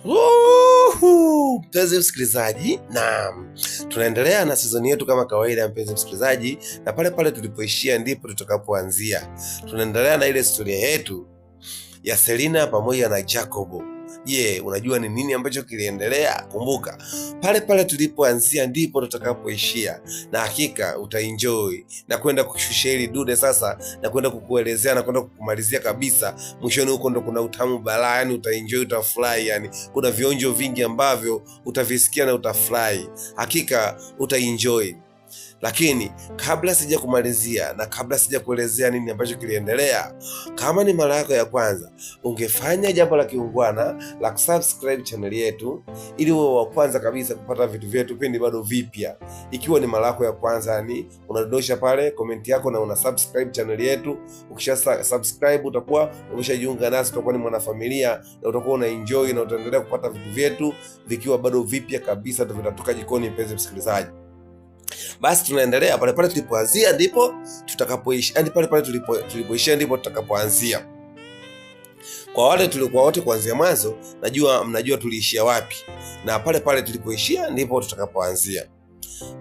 Mpenzi msikilizaji, na tunaendelea na sizoni yetu kama kawaida, mpenzi msikilizaji, na pale pale tulipoishia ndipo tutakapoanzia. Tunaendelea na ile historia yetu ya Selina pamoja na Jacob. Unajua ni nini ambacho kiliendelea? Kumbuka, pale pale tulipoanzia ndipo tutakapoishia, na hakika utaenjoy na kwenda kushusha hili dude sasa, na kwenda kukuelezea na kwenda kukumalizia kabisa. Mwishoni huko ndo kuna utamu balaa, yani utaenjoy, utafurahi, yani kuna vionjo vingi ambavyo utavisikia na utafurahi. Hakika utaenjoy. Lakini kabla sija kumalizia na kabla sija kuelezea nini ambacho kiliendelea, kama ni mara yako ya kwanza, ungefanya jambo la kiungwana la kusubscribe channel yetu ili uwe wa kwanza kabisa kupata vitu vyetu pindi bado vipya. Ikiwa ni mara yako ya kwanza, yani unadondosha pale comment yako na una subscribe channel yetu. Ukisha subscribe utakuwa umeshajiunga nasi, utakuwa ni mwanafamilia na utakuwa una enjoy na utaendelea kupata vitu vyetu vikiwa bado vipya kabisa, vitatoka jikoni, mpenzi msikilizaji. Basi tunaendelea pale pale tulipoanzia ndipo tutakapoishi, yani pale pale tulipoishia ndipo tutakapoanzia. Kwa wale tulikuwa wote kuanzia mwanzo, najua mnajua tuliishia wapi, na pale pale tulipoishia ndipo tutakapoanzia.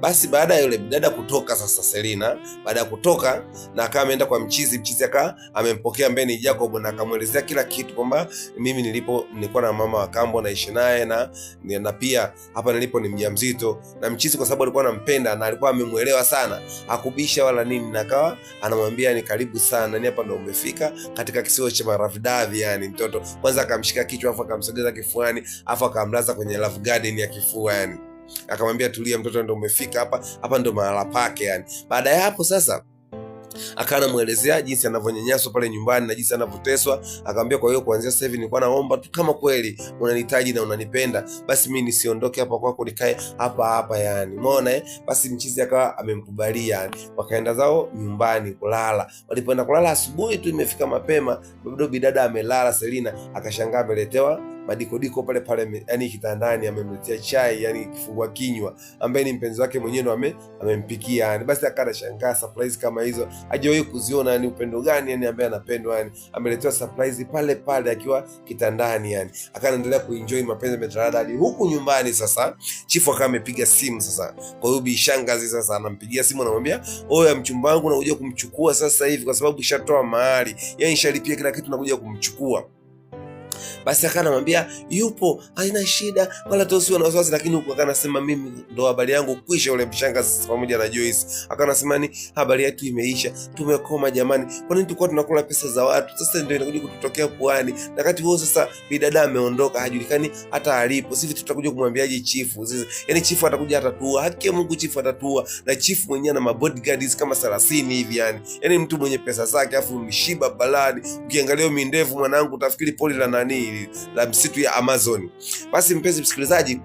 Basi baada ya yule dada kutoka sasa, Selina baada ya kutoka na akawa ameenda kwa mchizi akawa amempokea mbeni Jacob na akamwelezea kila kitu, kwamba mimi nilikuwa na mama wa kambo naishi naye na pia hapa nilipo ni mjamzito. Na mchizi kwa sababu alikuwa anampenda na alikuwa amemuelewa sana, hakubisha wala nini, na akawa anamwambia ni karibu sana, ni hapa ndo umefika katika kisiwa cha Maravidavi. Yani mtoto kwanza akamshika kichwa afu akamsogeza kifuani afu akamlaza kwenye love garden ya kifua, yani akamwambia tulia mtoto, ndo umefika hapa ndo mahala pake. Yani baada ya hapo sasa akawa anamuelezea jinsi anavyonyanyaswa pale nyumbani na jinsi anavyoteswa. Akamwambia kwa hiyo kuanzia sasa hivi nilikuwa naomba tu kama kweli unanihitaji na unanipenda, basi mimi nisiondoke hapa kwako, nikae hapa yani, umeona Basi mchizi akawa amemkubalia, yani wakaenda zao nyumbani kulala. Walipoenda kulala, asubuhi tu imefika mapema, bado bidada amelala. Selina akashangaa ameletewa madikodiko pale pale, yani kitandani, amemletea chai, yani kifungua kinywa, ambaye ni mpenzi wake mwenyewe amempikia, yani. Basi akawa anashangaa surprise kama hizo hajawahi kuziona, yani upendo gani yani ambaye anapendwa, yani ameletewa surprise pale pale akiwa kitandani, yani akaendelea kuenjoy mapenzi metarada hadi huku nyumbani. Sasa chifu akawa amepiga simu sasa kwa hiyo bishangazi, sasa anampigia simu anamwambia, oya mchumba wangu nakuja kumchukua sasa hivi, kwa sababu shatoa mahali, yani shalipia kila kitu, nakuja kumchukua. Basi akawa anamwambia yupo, haina shida wala tusiwe na wasiwasi, lakini huko akawa anasema mimi ndo habari yangu kwisha. Yule mshangazi pamoja na Joyce akawa anasema ni habari yetu imeisha, tumekoma jamani, kwa nini tulikuwa tunakula pesa za watu, sasa ndio inakuja kututokea puani, na wakati huo sasa bidada ameondoka, hajulikani hata alipo. Sisi tutakuja kumwambiaje chifu? Yani chifu atakuja atatua, haki ya Mungu chifu atatua, na chifu mwenyewe na mabodyguards kama 30 hivi, yani mtu mwenye pesa zake afu mshiba balani. Ukiangalia mindevu mwanangu utafikiri poli la nani la msitu ya Amazon. Basi mpenzi msikilizaji,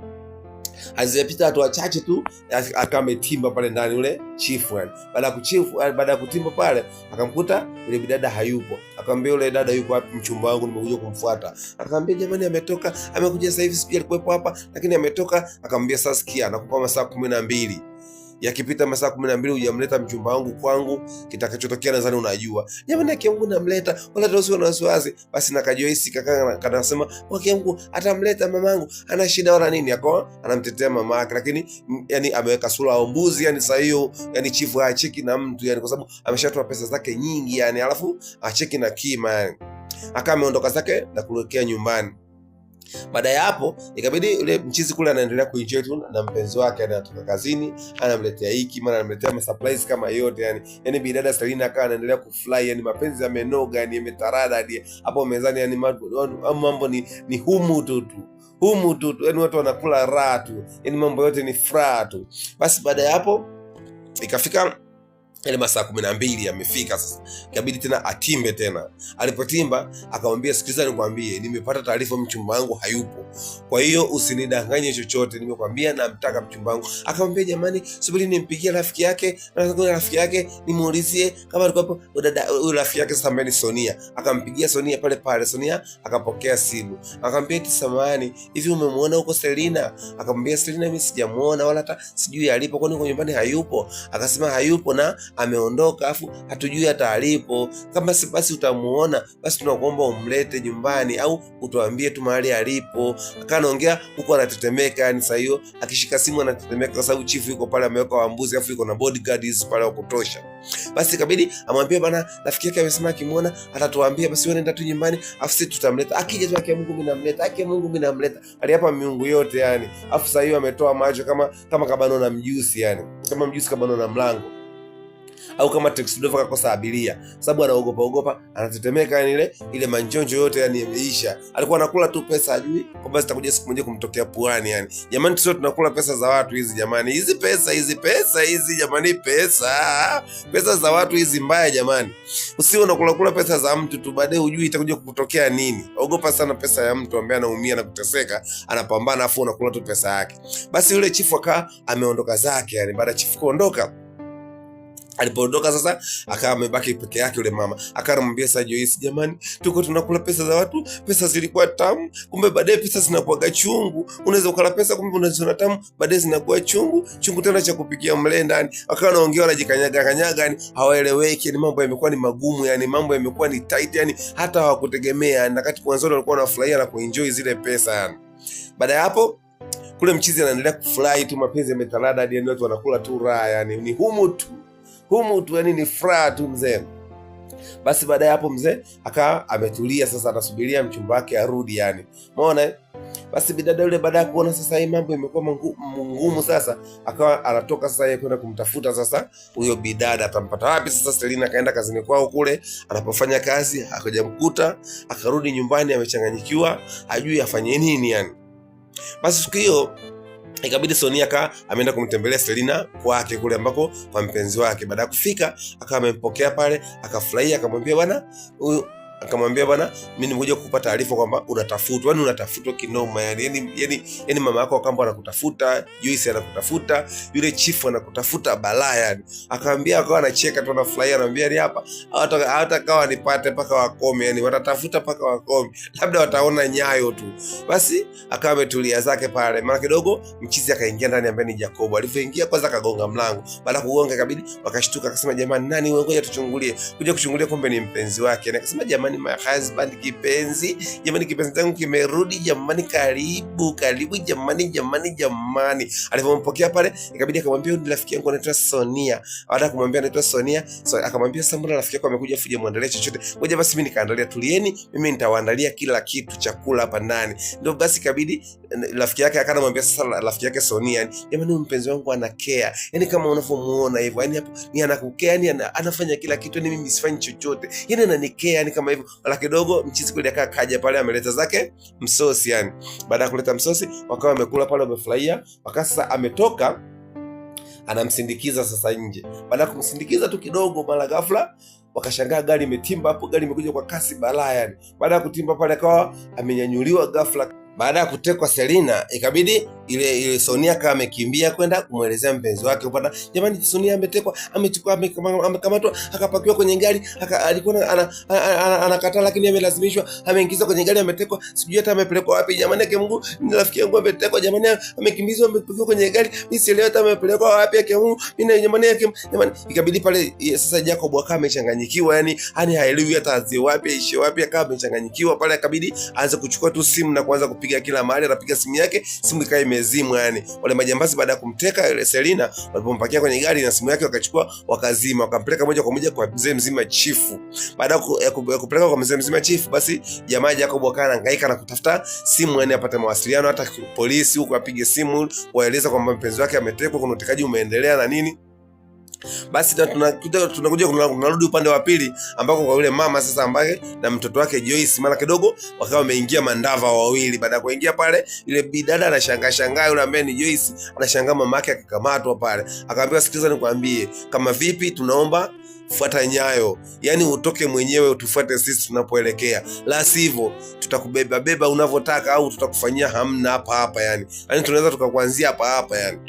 hazijapita hatua chache tu akawa ametimba pale ndani yule chifu, yani baada ya kutimba pale akamkuta yule bidada hayupo. Akamwambia yule dada, yuko wapi mchumba wangu, nimekuja kumfuata. Akamwambia jamani, ametoka, amekuja sasa hivi, sijui alikuwepo hapa lakini ametoka. Akamwambia sasa sikia, nakupa masaa 12, yakipita masaa 12 hujamleta mchumba wangu kwangu, kitakachotokea nadhani unajua. Jamani, yake Mungu namleta, wala tusiwe na wasiwasi. Basi na Joyce kaka kanasema yake Mungu atamleta mamangu, ana shida wala nini, akawa anamtetea mama yake, lakini yani ameweka sura ya mbuzi. Yani sasa hiyo yani chifu hacheki na mtu, yani kwa sababu ameshatoa pesa zake nyingi, yani alafu acheki na kima, yani akawa ameondoka zake na kuelekea nyumbani. Baada ya hapo ikabidi yule mchizi kule anaendelea kuenjoy tu na mpenzi wake, anatoka kazini anamletea hiki mara anamletea surprise kama yote, yani bidada Selina akawa anaendelea kufly, yani mapenzi yamenoga, yani yametarada hadi hapo mezani, yani mambo ni humu tu, yani watu wanakula raha tu, yani mambo yote ni furaha tu. Basi baada ya hapo ikafika ile masaa 12 yamefika sasa, ikabidi tena atimbe tena. Alipotimba akamwambia, sikiliza nikwambie, nimepata taarifa mchumba wangu hayupo, kwa hiyo usinidanganye chochote, nimekwambia namtaka mchumba wangu. Akamwambia jamani, subiri nimpigie rafiki yake, na rafiki yake nimuulizie kama alikuwa hapo. Huyo rafiki yake sasa ambaye ni Sonia, akampigia Sonia pale pale. Sonia akapokea simu, akamwambia eti samahani, hivi umemuona huko Selina? Akamwambia Selina, mimi sijamuona wala hata sijui alipo, kwani uko nyumbani hayupo? Akasema hayupo na ameondoka afu hatujui hata alipo. Kama si basi utamuona, basi tunakuomba umlete nyumbani au utuambie tu mahali alipo. Akaanaongea huko anatetemeka, yani saa hiyo akishika simu anatetemeka kwa sababu chifu yuko pale ameweka wambuzi afu yuko na bodyguards pale wa kutosha. Basi ikabidi amwambie bana, rafiki yake amesema akimuona atatuambia, basi wewe nenda tu nyumbani afu sisi tutamleta. Akija tu akia Mungu mimi namleta, akia Mungu mimi namleta. Aliapa miungu yote yani. Afu saa hiyo ametoa macho kama kabano na mjusi yani. Kama mjusi kabano na mlango. Au kama taxi driver kakosa abiria, sababu anaogopa, anatetemeka, yani ile manjonjo yote yani yameisha. Alikuwa anakula tu pesa, ajui kwamba zitakuja siku moja kumtokea puani yani. Jamani, sio tunakula pesa za watu hizi jamani. Hizi pesa jamani, pesa za watu hizi mbaya jamani. Usio unakula pesa za mtu tu, baadaye hujui itakuja kukutokea nini. Ogopa sana pesa ya mtu ambaye anaumia na kuteseka, anapambana afu unakula tu pesa yake. Basi yule chifu ameondoka zake yani. Baada ya chifu kuondoka, alipoondoka sasa akawa amebaki peke yake yule mama. Akamwambia sasa Joyce, jamani, tuko tunakula pesa za watu, pesa zilikuwa tamu, kumbe baadaye pesa zinakuwa chungu. Unaweza ukala pesa kumbe unaziona tamu, baadaye zinakuwa chungu tena cha kupikia mle ndani. Akawa anaongea anajikanyaga yani, hawaeleweki, ni mambo yamekuwa ni magumu yani, mambo yamekuwa ni tight yani, hata hawakutegemea. Na kati mwanzo walikuwa wanafurahia na kuenjoy zile pesa yani. Baada ya hapo kule mchizi anaendelea kufurahi tu, mapenzi yametalada hadi watu wanakula tu raha yani, ni humu tu yani, ni furaha tu mzee. Basi baada ya hapo mzee akawa ametulia sasa, anasubiria mchumba wake arudi yani. Umeona? Basi bidada yule baada ya kuona sasa hii mambo imekuwa ngumu sasa, akawa anatoka sasa yeye kwenda kumtafuta sasa huyo bidada. Atampata wapi sasa? Selina akaenda kazini kwao kule anapofanya kazi, akajamkuta, akarudi nyumbani amechanganyikiwa, hajui afanye nini yani. Basi siku hiyo ikabidi Sonia ameenda kumtembelea Selina kwake kule ambako kwa mpenzi wake. Baada ya kufika akawa amempokea pale, akafurahia, akamwambia bwana, mimi nimekuja kukupa taarifa kwamba unatafutwa, yani unatafutwa kinoma yani mama yako kwamba anakutafuta, Joyce anakutafuta, yule chifu anakutafuta balaa yani. Akamwambia, akawa anacheka tu, anafurahia, anamwambia ni hapa hata kawa nipate paka wakome yani, watatafuta paka wakome, labda wataona nyayo tu. Basi akawa ametulia zake pale. Mara kidogo mchizi akaingia ndani, ambaye ni Jacob. Alipoingia kwanza akagonga mlango, baada ya kugonga ikabidi wakashtuka, akasema jamani, nani wewe, ngoja tuchungulie. Kuja kuchungulia kumbe ni mpenzi wake. Akasema jamani, my husband, kipenzi changu kimerudi jamani, karibu jamani. Alipompokea pale ikabidi akamwambia ni rafiki yangu anaitwa Sonia. Baada ya kumwambia anaitwa Sonia, akamwambia sasa, mbona rafiki yako amekuja, fuje muandalie chochote. Ngoja basi mimi nikaandalia, tulieni, mimi nitawaandalia kila kitu chakula hapa ndani. Ndio basi ikabidi rafiki yake akanamwambia sasa rafiki yake Sonia, jamani, mpenzi wangu ana care yani, kama unavyomuona hivyo yani, hapo ni anakukea yani, anafanya kila kitu yani, mimi sifanyi chochote yani, ananikea yani kama hivyo. Mara kidogo mchizi kweli akaja pale, ameleta zake msosi yani. Baada ya kuleta msosi wakawa wamekula pale, wamefurahia. Wakati sasa ametoka anamsindikiza sasa nje. Baada ya kumsindikiza tu kidogo, mara ghafla wakashangaa gari imetimba hapo, gari imekuja kwa kasi balaa yani. Baada ya kutimba pale akawa amenyanyuliwa ghafla. Baada ya kutekwa Selina, ikabidi ile Sonia kama amekimbia kwenda kumwelezea mpenzi wake upanda, jamani, Sonia ametekwa, amekamatwa, akapakiwa kwenye gari, alikuwa anakataa lakini amelazimishwa, ameingizwa kwenye gari, ametekwa, sijui hata amepelekwa wapi jamani. Yake Mungu, ni rafiki yangu ametekwa jamani, amekimbizwa, amepakiwa kwenye gari, mimi sielewi hata amepelekwa wapi. Yake Mungu, mimi jamani, ikabidi pale sasa Jacob akawa amechanganyikiwa yani haelewi hata azie wapi aishe wapi, akawa amechanganyikiwa pale. Ikabidi aanze kuchukua tu simu na kuanza kupiga kila mahali, anapiga simu yake, simu ikawa imezimwa yani. Wale majambazi baada ya kumteka yule Selina, walipompakia kwenye gari na simu yake wakachukua, wakazima, wakampeleka moja kwa moja kwa mzee mzima chifu. Baada ya kupeleka kwa mzee mzima chifu, basi jamaa Jacob akawa anahangaika na kutafuta simu yani apate mawasiliano, hata polisi huko apige simu waeleza kwamba mpenzi wake ametekwa, kuna utekaji umeendelea na nini. Basi tunakuja tunarudi upande wa pili ambako kwa yule mama sasa ambaye na mtoto wake Joyce. Mara kidogo wakawa wameingia mandava wawili. Baada ya kuingia pale, ile bidada anashangaa yule ambaye ni Joyce, anashangaa mama yake akakamatwa pale. Akamwambia, sikiliza nikwambie, kama vipi tunaomba fuata nyayo, yani utoke mwenyewe utufuate sisi tunapoelekea, la sivyo tutakubeba unavyotaka au tutakufanyia hamna hapa yani tunaweza tukakuanzia hapa yani.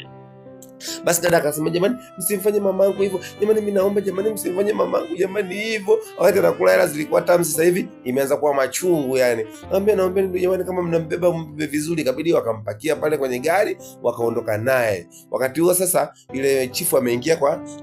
Basi dada akasema, jamani msimfanye mamangu hivyo, jamani mimi naomba, jamani msimfanye mamangu jamani hivyo. Wakati anakula hela zilikuwa tamu, sasa hivi imeanza kuwa machungu yani. Naomba jamani, kama mnambeba mbebe vizuri. Ikabidi wakampakia pale kwenye gari wakaondoka naye. Wakati huo sasa yule chifu ameingia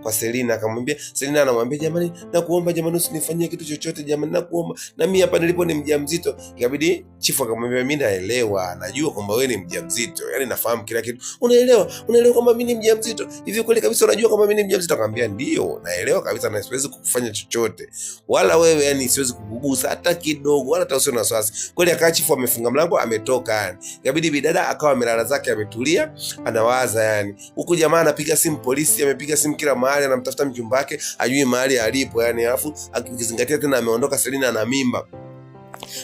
kwa Selina, akamwambia Selina, anamwambia jamani, nakuomba jamani usinifanyie kitu chochote jamani, nakuomba, na mimi hapa nilipo ni mjamzito. Ikabidi chifu akamwambia, mimi naelewa, najua kwamba wewe ni mjamzito, yani nafahamu kila kitu. Unaelewa kwamba mimi ni mjamzito? Hivi kweli kabisa unajua kwamba mimi ni mjamzito? Akamwambia ndio, naelewa kabisa na siwezi kukufanya chochote. Wala wewe yani siwezi kukugusa hata kidogo, wala hata usio na wasiwasi. Kweli akaa chifu amefunga mlango ametoka yani. Ikabidi bidada akawa amelala zake ametulia, anawaza yani. Huku jamaa anapiga simu polisi, amepiga simu kila mahali, anamtafuta mchumba wake, hajui mahali alipo yani. Alafu akizingatia tena ameondoka Selina na mimba.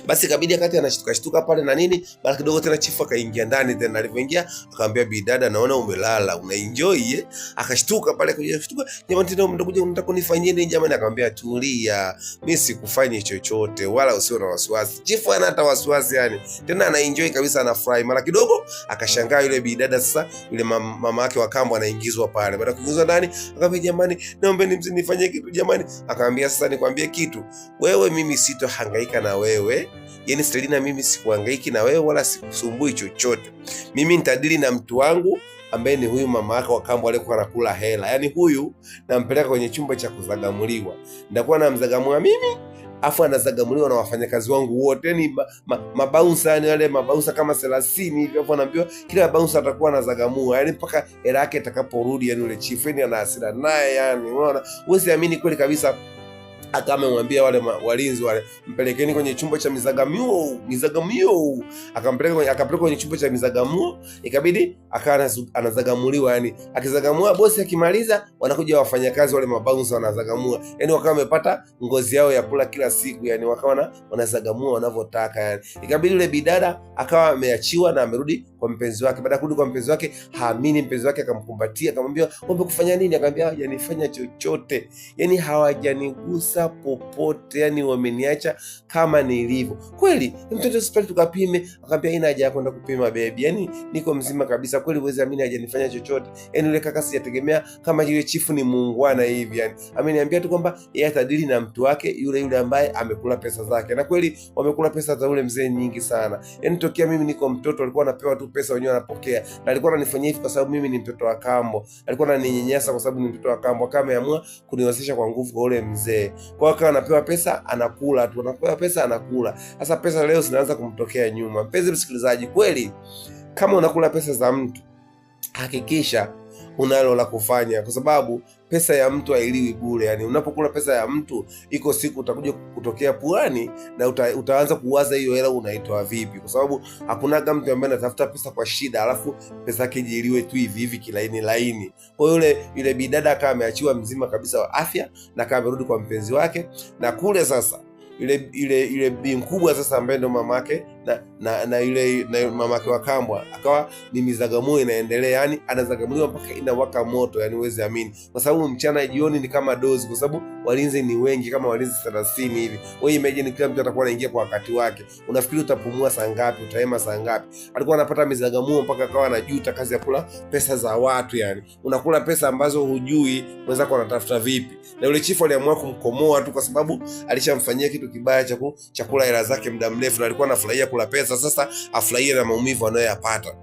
Basi ikabidi akati anashtuka pale na nini, baada kidogo tena chifu akaingia ndani tena. Alipoingia akamwambia bidada, naona umelala unaenjoy Akashtuka pale kujishtuka, jamani tena mtakuja unataka kunifanyia nini jamani? Akamwambia tulia, mimi sikufanyia chochote wala usio na wasiwasi. Chifu ana hata wasiwasi yani, tena anaenjoy kabisa, anafurahi. Mara kidogo akashangaa yule bidada sasa, yule mama yake wa kambo anaingizwa pale. Baada kuingizwa ndani akamwambia, jamani naomba msinifanyie kitu jamani. Akamwambia, sasa nikwambie kitu, wewe mimi sitohangaika na wewe. Yani Selina, mimi sikuhangaiki na wewe wala sikusumbui chochote. Mimi nitadili na mtu wangu ambaye ni huyu mama yako wa kambo aliyekuwa anakula hela. Yani huyu nampeleka kwenye chumba cha kuzagamuliwa. Nitakuwa namzagamua mimi, afu anazagamuliwa na wafanyakazi wangu wote. Yani mabouncer, yani wale mabouncer kama 30 hivi, afu anaambiwa kila bouncer atakuwa anazagamua. Yani mpaka hela yake itakaporudi. Yani yule chief yani ana hasira naye yani. Unaona? Uwezi amini kweli kabisa. Akamwambia wale walinzi wale, mpelekeni kwenye chumba cha mizagamuo. Akampeleka kwenye chumba cha mizagamuo. Ikabidi akawa anazagamuliwa yani. Akizagamua bosi akimaliza, wanakuja wafanyakazi wale mabouncer wanazagamua. Yani wakawa wamepata ngozi yao ya kula kila siku yani, wakawa wanazagamua wanavyotaka yani. Ikabidi yule bidada akawa ameachiwa na amerudi kwa mpenzi wake. Baada ya kurudi kwa mpenzi wake, haamini mpenzi wake, akamkumbatia akamwambia, wamekufanya nini? Akamwambia, hawajanifanya chochote yani, hawajanigusa popote yani, wameniacha kama nilivyo. Kweli mtoto hospitali tukapime. Akamwambia, ina haja ya kwenda kupima baby, yani niko mzima kabisa. Kweli uwezi amini, hajanifanya chochote yani. Yule kaka sijategemea kama yule chifu ni muungwana hivi yani. Ameniambia tu kwamba yeye atadili na mtu wake yule ambaye amekula pesa zake. Na kweli wamekula pesa za yule mzee nyingi sana yani. Tokea mimi niko mtoto alikuwa anapewa tu pesa, wenyewe anapokea. Na alikuwa ananifanyia hivi kwa sababu mimi ni mtoto wa kambo. Alikuwa ananinyanyasa kwa sababu ni mtoto wa kambo. Kama ameamua kuniwezesha kwa nguvu kwa yule mzee. Kwa hiyo anapewa pesa anakula tu, anapewa pesa anakula. Sasa pesa leo zinaanza kumtokea nyuma. Mpenzi msikilizaji, kweli kama unakula pesa za mtu, hakikisha unalo la kufanya, kwa sababu pesa ya mtu hailiwi bure yani. Unapokula pesa ya mtu, iko siku utakuja kutokea puani na utaanza kuwaza hiyo hela unaitoa vipi, kwa sababu hakunaga mtu ambaye anatafuta pesa kwa shida alafu pesa yake ijiliwe tu hivi kilaini. Kwa hiyo yule bidada akawa ameachiwa mzima kabisa wa afya, na akawa amerudi kwa mpenzi wake. Na kule sasa ile bi mkubwa sasa ambaye ndo mamake na yule mamake wa kambwa, akawa ni mizagamuo inaendelea yani, anazagamuliwa mpaka inawaka moto yani, uweze amini. Kwa sababu mchana jioni ni kama dozi, kwa sababu walinzi ni wengi, kama walinzi 30 hivi. Wewe imagine kila mtu atakuwa anaingia kwa wakati wake. Unafikiri utapumua saa ngapi? Utahema saa ngapi? Alikuwa anapata mizagamuo mpaka akawa anajuta kazi ya kula pesa za watu yani. Unakula pesa ambazo hujui mwenzako anatafuta vipi. Na yule chifu aliamua kumkomoa tu, kwa sababu alishamfanyia kitu kibaya cha kula hela zake muda mrefu, na alikuwa anafurahia kula pesa. Sasa afurahie na maumivu anayoyapata.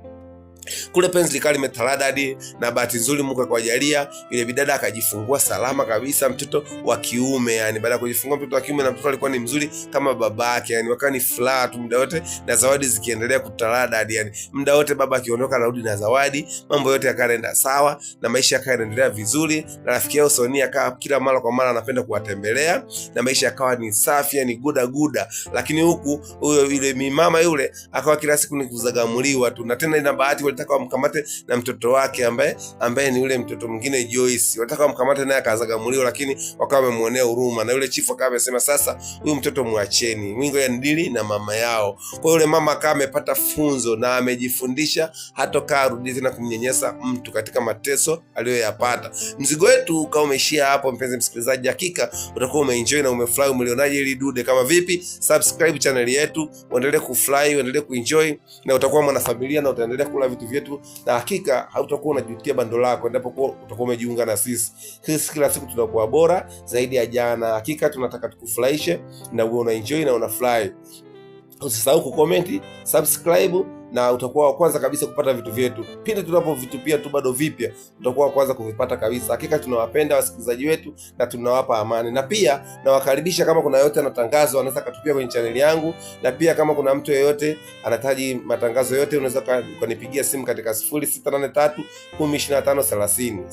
Kule penzi likali metaladadi, na bahati nzuri Mungu akawajalia yule bidada akajifungua salama kabisa, mtoto wa kiume yani. Baada ya kujifungua mtoto wa kiume, na mtoto alikuwa ni mzuri kama babake yani, wakawa ni furaha tu muda wote, na zawadi zikiendelea kutaladadi yani. Muda wote baba akiondoka anarudi na zawadi, mambo yote yakaenda sawa na maisha yakaendelea vizuri. Na rafiki yao Sonia akawa kila mara kwa mara anapenda kuwatembelea, na maisha yakawa ni safi yani, guda. Lakini huku yule mama yule akawa kila siku ni kuzagamuliwa tu, na tena ina bahati walitaka wamkamate na mtoto wake ambaye ni yule mtoto mwingine Joyce. Walitaka wamkamate naye akazagamuliwa, lakini wakawa wamemuonea huruma, na yule chifu akawa amesema sasa huyu mtoto muacheni, wingo ya ndili na mama yao. Kwa yule mama akawa amepata funzo na amejifundisha hatokaa arudi tena kumnyanyasa mtu katika mateso aliyoyapata. Mzigo wetu kama umeishia hapo, mpenzi msikilizaji, hakika utakuwa umeenjoy na umefurahi. Umelionaje hili dude? Kama vipi, subscribe channel yetu, uendelee kufurahi, uendelee kuenjoy, na utakuwa mwanafamilia na utaendelea kula vitu vitu vyetu, na hakika hautakuwa unajutia bando lako endapo utakuwa umejiunga na sisi. Kila siku tunakuwa bora zaidi ya jana. Hakika tunataka tukufurahishe na uwe una enjoy na unafurahi. Usisahau kucomment, subscribe, na utakuwa wa kwanza kabisa kupata vitu vyetu pindi tunapovitupia tu bado vipya, utakuwa wa kwanza kuvipata kabisa. Hakika tunawapenda wasikilizaji wetu na tunawapa amani, na pia nawakaribisha, kama kuna yote anatangazo anaweza katupia kwenye chaneli yangu, na pia kama kuna mtu yeyote anahitaji matangazo yote unaweza kunipigia simu katika 0683 1025 30.